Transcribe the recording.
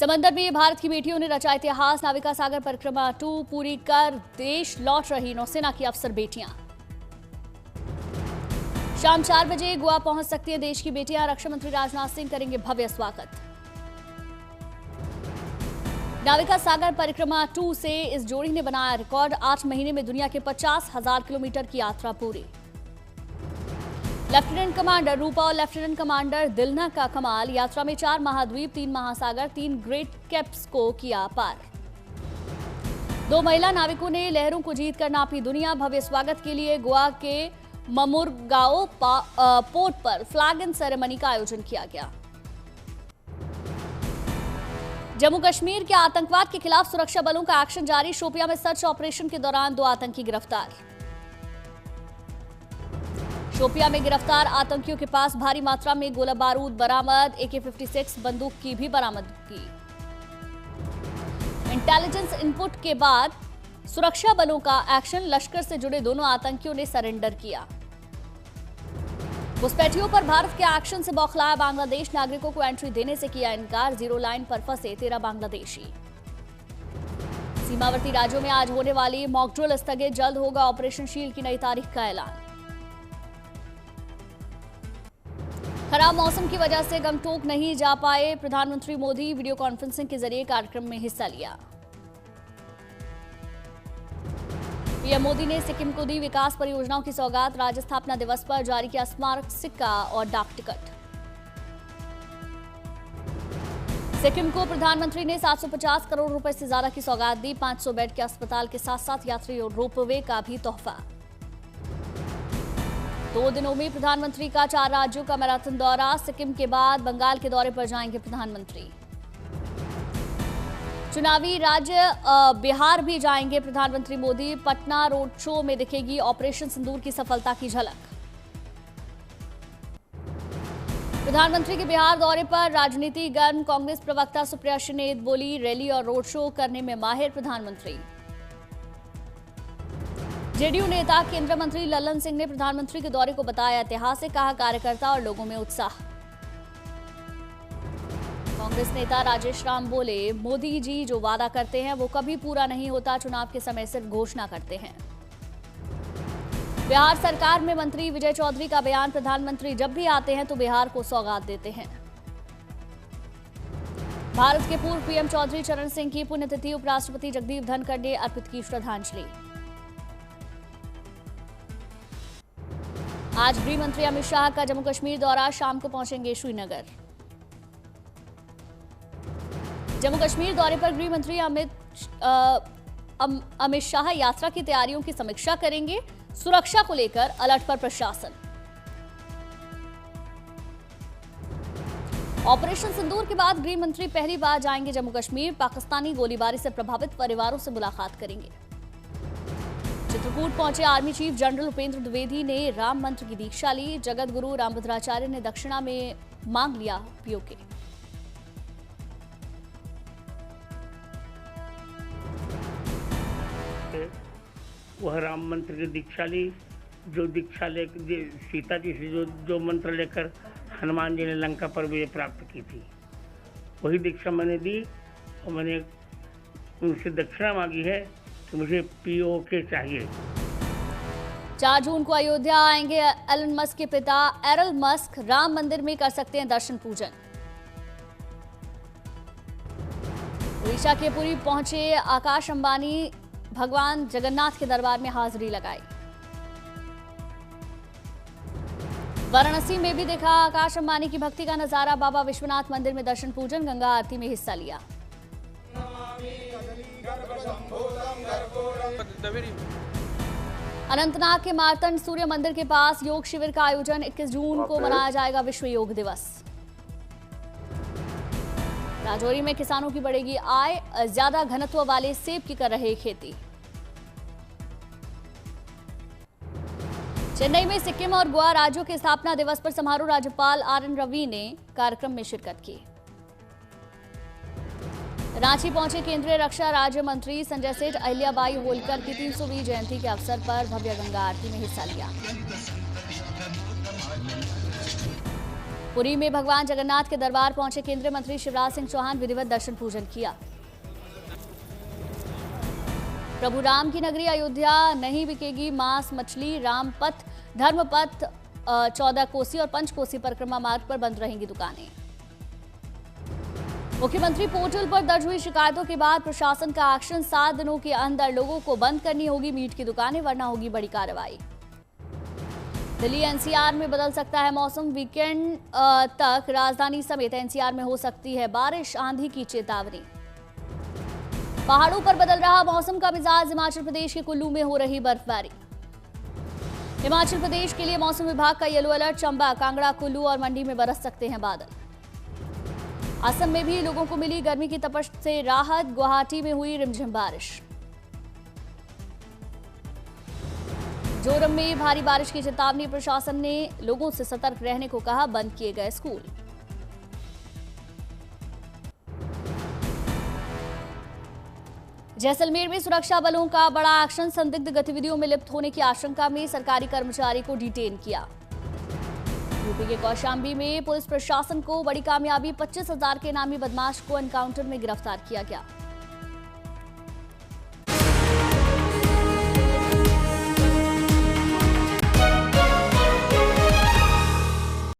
समंदर में भारत की बेटियों ने रचा इतिहास। नाविका सागर परिक्रमा 2 पूरी कर देश लौट रही नौसेना की अफसर बेटियां। शाम 4 बजे गोवा पहुंच सकती हैं देश की बेटियां। रक्षा मंत्री राजनाथ सिंह करेंगे भव्य स्वागत। नाविका सागर परिक्रमा 2 से इस जोड़ी ने बनाया रिकॉर्ड। 8 महीने में दुनिया के 50,000 किलोमीटर की यात्रा पूरी। लेफ्टिनेंट कमांडर रूपा और लेफ्टिनेंट कमांडर दिलना का कमाल। यात्रा में 4 महाद्वीप, 3 महासागर, 3 ग्रेट कैप्स को किया पार। 2 महिला नाविकों ने लहरों को जीत कर नापी दुनिया। भव्य स्वागत के लिए गोवा के ममुरगाओ पोर्ट पर फ्लैग एंड सेरेमनी का आयोजन किया गया। जम्मू कश्मीर के आतंकवाद के खिलाफ सुरक्षा बलों का एक्शन जारी। शोपियां में सर्च ऑपरेशन के दौरान 2 आतंकी गिरफ्तार। शोपियां में गिरफ्तार आतंकियों के पास भारी मात्रा में गोला बारूद बरामद। AK-56 बंदूक की भी बरामदगी। इंटेलिजेंस इनपुट के बाद सुरक्षा बलों का एक्शन। लश्कर से जुड़े दोनों आतंकियों ने सरेंडर किया। घुसपैठियों पर भारत के एक्शन से बौखलाया बांग्लादेश। नागरिकों को एंट्री देने से किया इनकार। 0 लाइन पर फंसे 13 बांग्लादेशी। सीमावर्ती राज्यों में आज होने वाली मॉकड्रिल स्थगित। जल्द होगा ऑपरेशन शील्ड की नई तारीख का ऐलान। खराब मौसम की वजह से गंगटोक नहीं जा पाए प्रधानमंत्री मोदी। वीडियो कॉन्फ्रेंसिंग के जरिए कार्यक्रम में हिस्सा लिया। पीएम मोदी ने सिक्किम को दी विकास परियोजनाओं की सौगात। राज्य स्थापना दिवस पर जारी किया स्मारक सिक्का और डाक टिकट। सिक्किम को प्रधानमंत्री ने 750 करोड़ रुपए से ज्यादा की सौगात दी। 500 बेड के अस्पताल के साथ साथ यात्री और रोपवे का भी तोहफा। 2 दिनों में प्रधानमंत्री का 4 राज्यों का मैराथन दौरा। सिक्किम के बाद बंगाल के दौरे पर जाएंगे प्रधानमंत्री। चुनावी राज्य बिहार भी जाएंगे प्रधानमंत्री मोदी। पटना रोड शो में दिखेगी ऑपरेशन सिंदूर की सफलता की झलक। प्रधानमंत्री के बिहार दौरे पर राजनीति गर्म। कांग्रेस प्रवक्ता सुप्रिया श्रीनेत बोली, रैली और रोड शो करने में माहिर प्रधानमंत्री। जेडीयू नेता केंद्रीय मंत्री लल्लन सिंह ने प्रधानमंत्री के दौरे को बताया ऐतिहासिक। कहा कार्यकर्ता और लोगों में उत्साह। कांग्रेस नेता राजेश राम बोले, मोदी जी जो वादा करते हैं वो कभी पूरा नहीं होता। चुनाव के समय सिर्फ घोषणा करते हैं। बिहार सरकार में मंत्री विजय चौधरी का बयान। प्रधानमंत्री जब भी आते हैं तो बिहार को सौगात देते हैं। भारत के पूर्व पीएम चौधरी चरण सिंह की पुण्यतिथि। उपराष्ट्रपति जगदीप धनखड़ ने अर्पित की श्रद्धांजलि। आज गृह मंत्री अमित शाह का जम्मू कश्मीर दौरा। शाम को पहुंचेंगे श्रीनगर। जम्मू कश्मीर दौरे पर गृह मंत्री अमित शाह यात्रा की तैयारियों की समीक्षा करेंगे। सुरक्षा को लेकर अलर्ट पर प्रशासन। ऑपरेशन सिंदूर के बाद गृह मंत्री पहली बार जाएंगे जम्मू कश्मीर। पाकिस्तानी गोलीबारी से प्रभावित परिवारों से मुलाकात करेंगे। चित्रकूट पहुंचे army chief general Upendra Dwivedi ने राम मंत्र की दीक्षा ली। जगत गुरु रामभद्राचार्य ने दक्षिणा में मांग लिया पीओके। वह राम मंत्र की दीक्षा ली। जो दीक्षा ले सीता जी से जो मंत्र लेकर हनुमान जी ने लंका पर विजय प्राप्त की थी, वही दीक्षा मैंने दी। और मैंने उनसे दक्षिणा मांगी है कि मुझे पीओके चाहिए। 4 जून को अयोध्या आएंगे एलन मस्क के पिता एरल मस्क। राम मंदिर में कर सकते हैं दर्शन पूजन। उड़ीसा के पुरी पहुंचे आकाश अंबानी। भगवान जगन्नाथ के दरबार में हाजिरी लगाई। वाराणसी में भी देखा आकाश अंबानी की भक्ति का नजारा। बाबा विश्वनाथ मंदिर में दर्शन पूजन। गंगा आरती में हिस्सा लिया। अनंतनाग के मार्तंड सूर्य मंदिर के पास योग शिविर का आयोजन। 21 जून को मनाया जाएगा विश्व योग दिवस। राजौरी में किसानों की बढ़ेगी आय। ज्यादा घनत्व वाले सेब की कर रहे खेती। चेन्नई में सिक्किम और गोवा राज्यों के स्थापना दिवस पर समारोह। राज्यपाल RN रवि ने कार्यक्रम में शिरकत की। रांची पहुंचे केंद्रीय रक्षा राज्य मंत्री संजय सेठ। अहिल्याबाई होलकर की 300वीं जयंती के अवसर पर भव्य गंगा आरती में हिस्सा लिया। पुरी में भगवान जगन्नाथ के दरबार पहुंचे केंद्रीय मंत्री शिवराज सिंह चौहान, विधिवत दर्शन पूजन किया। प्रभु राम की नगरी अयोध्या नहीं बिकेगी मांस मछली, रामपथ धर्मपथ 14 कोसी और 5 कोसी परिक्रमा मार्ग पर बंद रहेंगी दुकानें। मुख्यमंत्री पोर्टल पर दर्ज हुई शिकायतों के बाद प्रशासन का एक्शन, 7 दिनों के अंदर लोगों को बंद करनी होगी मीट की दुकानें, वरना होगी बड़ी कार्रवाई। दिल्ली एनसीआर में बदल सकता है मौसम, वीकेंड तक राजधानी समेत एनसीआर में हो सकती है बारिश, आंधी की चेतावनी। पहाड़ों पर बदल रहा मौसम का मिजाज, हिमाचल प्रदेश के कुल्लू में हो रही बर्फबारी। हिमाचल प्रदेश के लिए मौसम विभाग का येलो अलर्ट, चंबा, कांगड़ा, कुल्लू और मंडी में बरस सकते हैं बादल। असम में भी लोगों को मिली गर्मी की तपश से राहत, गुवाहाटी में हुई रिमझिम बारिश। जोरम में भारी बारिश की चेतावनी, प्रशासन ने लोगों से सतर्क रहने को कहा, बंद किए गए स्कूल। जैसलमेर में सुरक्षा बलों का बड़ा एक्शन, संदिग्ध गतिविधियों में लिप्त होने की आशंका में सरकारी कर्मचारी को डिटेन किया। यूपी के कौशाम्बी में पुलिस प्रशासन को बड़ी कामयाबी, 25,000 के नामी बदमाश को एनकाउंटर में गिरफ्तार किया गया।